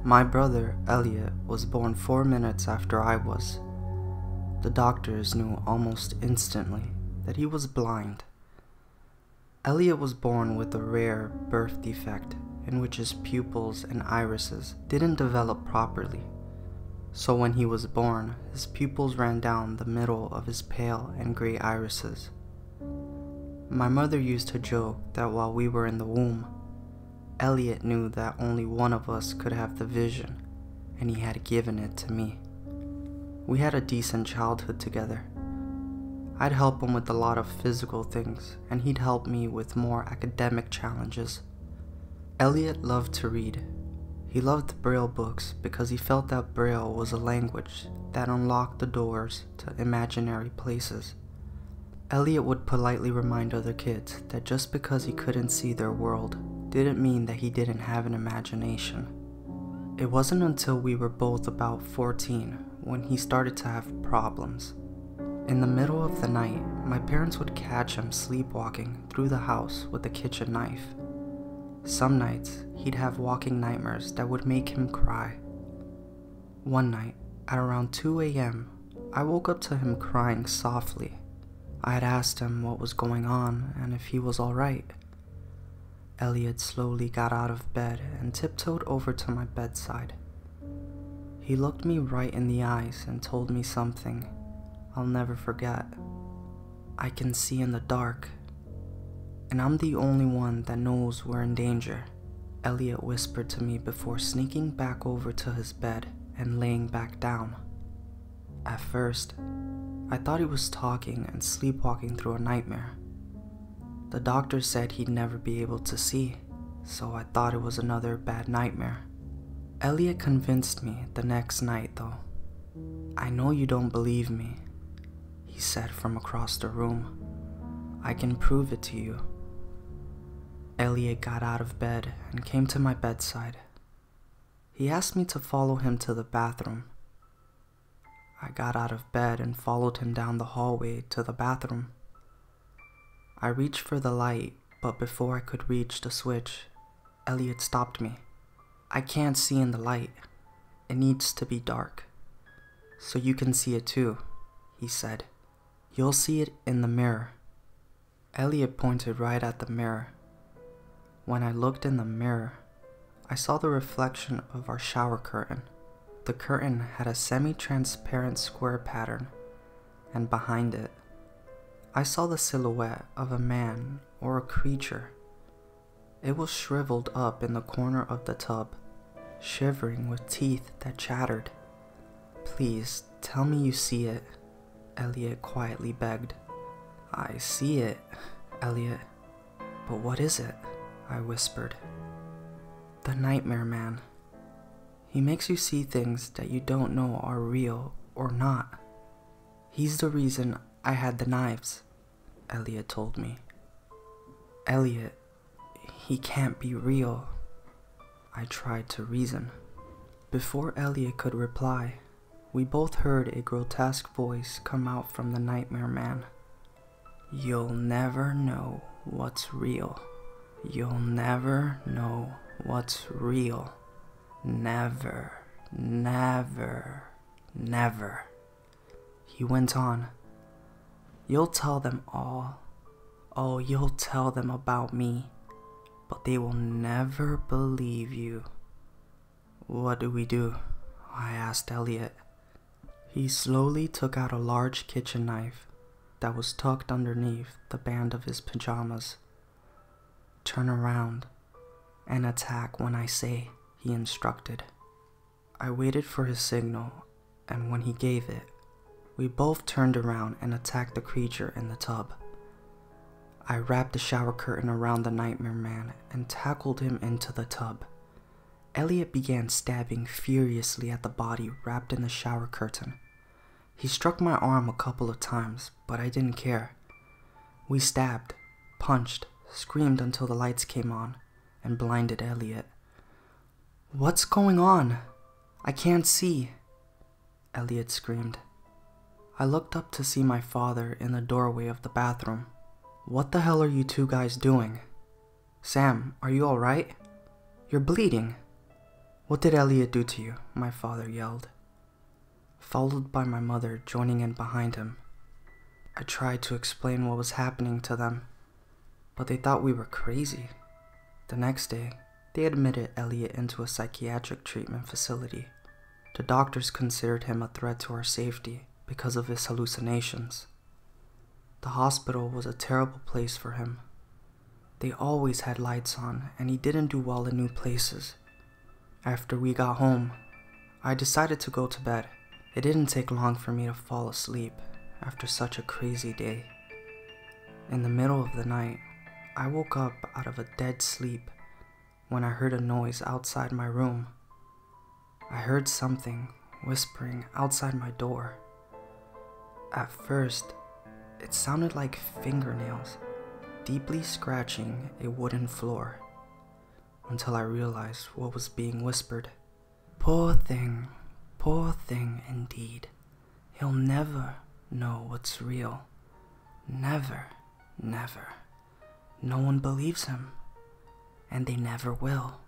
My brother, Elliot, was born 4 minutes after I was. The doctors knew almost instantly that he was blind. Elliot was born with a rare birth defect in which his pupils and irises didn't develop properly. So when he was born, his pupils ran down the middle of his pale and gray irises. My mother used to joke that while we were in the womb, Elliot knew that only one of us could have the vision, and he had given it to me. We had a decent childhood together. I'd help him with a lot of physical things, and he'd help me with more academic challenges. Elliot loved to read. He loved Braille books because he felt that Braille was a language that unlocked the doors to imaginary places. Elliot would politely remind other kids that just because he couldn't see their world didn't mean that he didn't have an imagination. It wasn't until we were both about 14 when he started to have problems. In the middle of the night, my parents would catch him sleepwalking through the house with a kitchen knife. Some nights, he'd have walking nightmares that would make him cry. One night, at around 2 a.m., I woke up to him crying softly. I had asked him what was going on and if he was alright. Elliot slowly got out of bed and tiptoed over to my bedside. He looked me right in the eyes and told me something I'll never forget. I can see in the dark, and I'm the only one that knows we're in danger, Elliot whispered to me before sneaking back over to his bed and laying back down. At first, I thought he was talking and sleepwalking through a nightmare. The doctor said he'd never be able to see, so I thought it was another bad nightmare. Elliot convinced me the next night though. I know you don't believe me, he said from across the room. I can prove it to you. Elliot got out of bed and came to my bedside. He asked me to follow him to the bathroom. I got out of bed and followed him down the hallway to the bathroom. I reached for the light, but before I could reach the switch, Elliot stopped me. I can't see in the light. It needs to be dark. So you can see it too, he said. You'll see it in the mirror. Elliot pointed right at the mirror. When I looked in the mirror, I saw the reflection of our shower curtain. The curtain had a semi-transparent square pattern, and behind it, I saw the silhouette of a man or a creature. It was shriveled up in the corner of the tub, shivering with teeth that chattered. Please, tell me you see it, Elliot quietly begged. I see it, Elliot. But what is it? I whispered. The Nightmare Man. He makes you see things that you don't know are real or not. He's the reason I had the knives, Elliot told me. Elliot, he can't be real. I tried to reason. Before Elliot could reply, we both heard a grotesque voice come out from the Nightmare Man. You'll never know what's real. You'll never know what's real. Never, never, never. He went on. You'll tell them all. Oh, you'll tell them about me. But they will never believe you. What do we do? I asked Elliot. He slowly took out a large kitchen knife that was tucked underneath the band of his pajamas. Turn around and attack when I say, he instructed. I waited for his signal, and when he gave it, we both turned around and attacked the creature in the tub. I wrapped the shower curtain around the Nightmare Man and tackled him into the tub. Elliot began stabbing furiously at the body wrapped in the shower curtain. He struck my arm a couple of times, but I didn't care. We stabbed, punched, screamed until the lights came on and blinded Elliot. What's going on? I can't see, Elliot screamed. I looked up to see my father in the doorway of the bathroom. What the hell are you two guys doing? Sam, are you alright? You're bleeding. "What did Elliot do to you?" my father yelled, followed by my mother joining in behind him. I tried to explain what was happening to them, but they thought we were crazy. The next day, they admitted Elliot into a psychiatric treatment facility. The doctors considered him a threat to our safety because of his hallucinations. The hospital was a terrible place for him. They always had lights on, and he didn't do well in new places. After we got home, I decided to go to bed. It didn't take long for me to fall asleep after such a crazy day. In the middle of the night, I woke up out of a dead sleep when I heard a noise outside my room. I heard something whispering outside my door. At first, it sounded like fingernails deeply scratching a wooden floor, until I realized what was being whispered. Poor thing indeed. He'll never know what's real. Never, never. No one believes him, and they never will.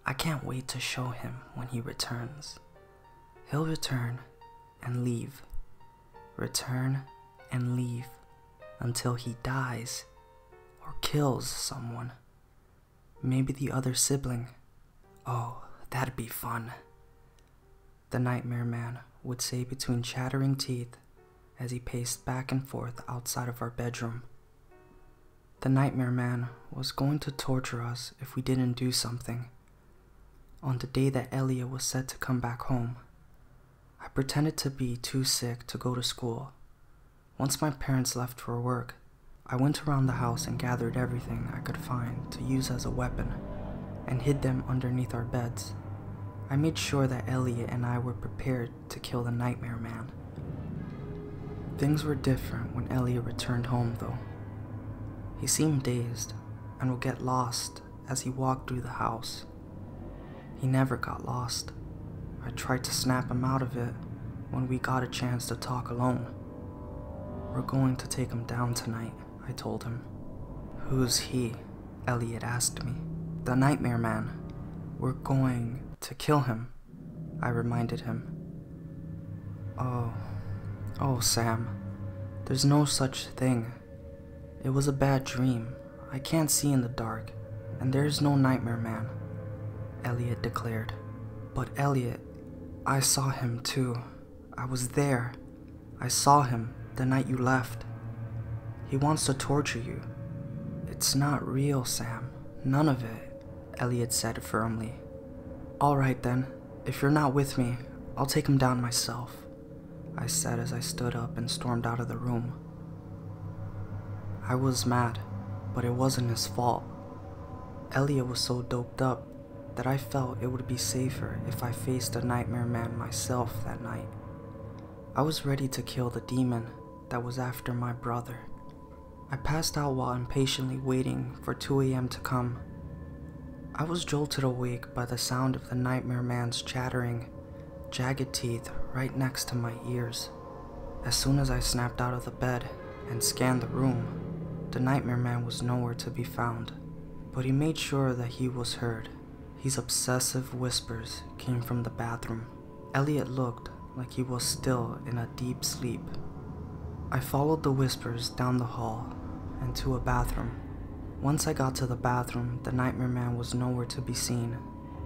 I can't wait to show him when he returns. He'll return and leave. Return and leave until he dies or kills someone. Maybe the other sibling. Oh, that'd be fun. The Nightmare Man would say between chattering teeth as he paced back and forth outside of our bedroom. The Nightmare Man was going to torture us if we didn't do something. On the day that Elliot was set to come back home, I pretended to be too sick to go to school. Once my parents left for work, I went around the house and gathered everything I could find to use as a weapon and hid them underneath our beds. I made sure that Elliot and I were prepared to kill the Nightmare Man. Things were different when Elliot returned home, though. He seemed dazed and would get lost as he walked through the house. He never got lost. I tried to snap him out of it when we got a chance to talk alone. "We're going to take him down tonight," I told him. "Who's he?" Elliot asked me. "The Nightmare Man. We're going to kill him," I reminded him. Oh, Sam, there's no such thing. It was a bad dream. I can't see in the dark, and there's no Nightmare Man," Elliot declared. "But Elliot, I saw him too. I was there. I saw him the night you left. He wants to torture you." "It's not real, Sam. None of it," Elliot said firmly. "All right then. If you're not with me, I'll take him down myself," I said as I stood up and stormed out of the room. I was mad, but it wasn't his fault. Elliot was so doped up that I felt it would be safer if I faced the Nightmare Man myself that night. I was ready to kill the demon that was after my brother. I passed out while impatiently waiting for 2 a.m. to come. I was jolted awake by the sound of the Nightmare Man's chattering, jagged teeth right next to my ears. As soon as I snapped out of the bed and scanned the room, the Nightmare Man was nowhere to be found, but he made sure that he was heard. His obsessive whispers came from the bathroom. Elliot looked like he was still in a deep sleep. I followed the whispers down the hall and to a bathroom. Once I got to the bathroom, the Nightmare Man was nowhere to be seen,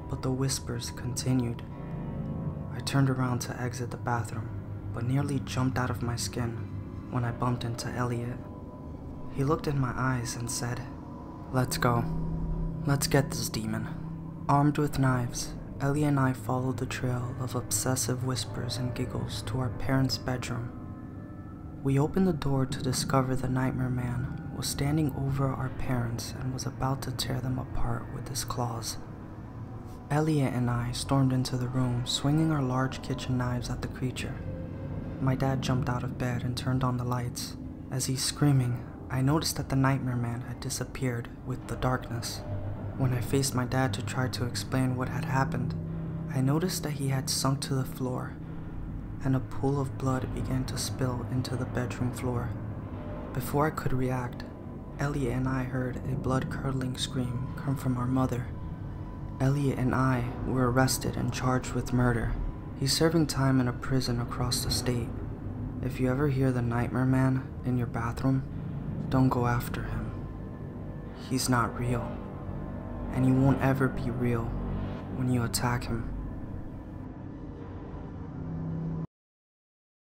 but the whispers continued. I turned around to exit the bathroom, but nearly jumped out of my skin when I bumped into Elliot. He looked in my eyes and said, "Let's go. Let's get this demon." Armed with knives, Elliot and I followed the trail of obsessive whispers and giggles to our parents' bedroom. We opened the door to discover the Nightmare Man was standing over our parents and was about to tear them apart with his claws. Elliot and I stormed into the room, swinging our large kitchen knives at the creature. My dad jumped out of bed and turned on the lights. As he's screaming, I noticed that the Nightmare Man had disappeared with the darkness. When I faced my dad to try to explain what had happened, I noticed that he had sunk to the floor, and a pool of blood began to spill into the bedroom floor. Before I could react, Elliot and I heard a blood-curdling scream come from our mother. Elliot and I were arrested and charged with murder. He's serving time in a prison across the state. If you ever hear the Nightmare Man in your bathroom, don't go after him. He's not real, and he won't ever be real when you attack him.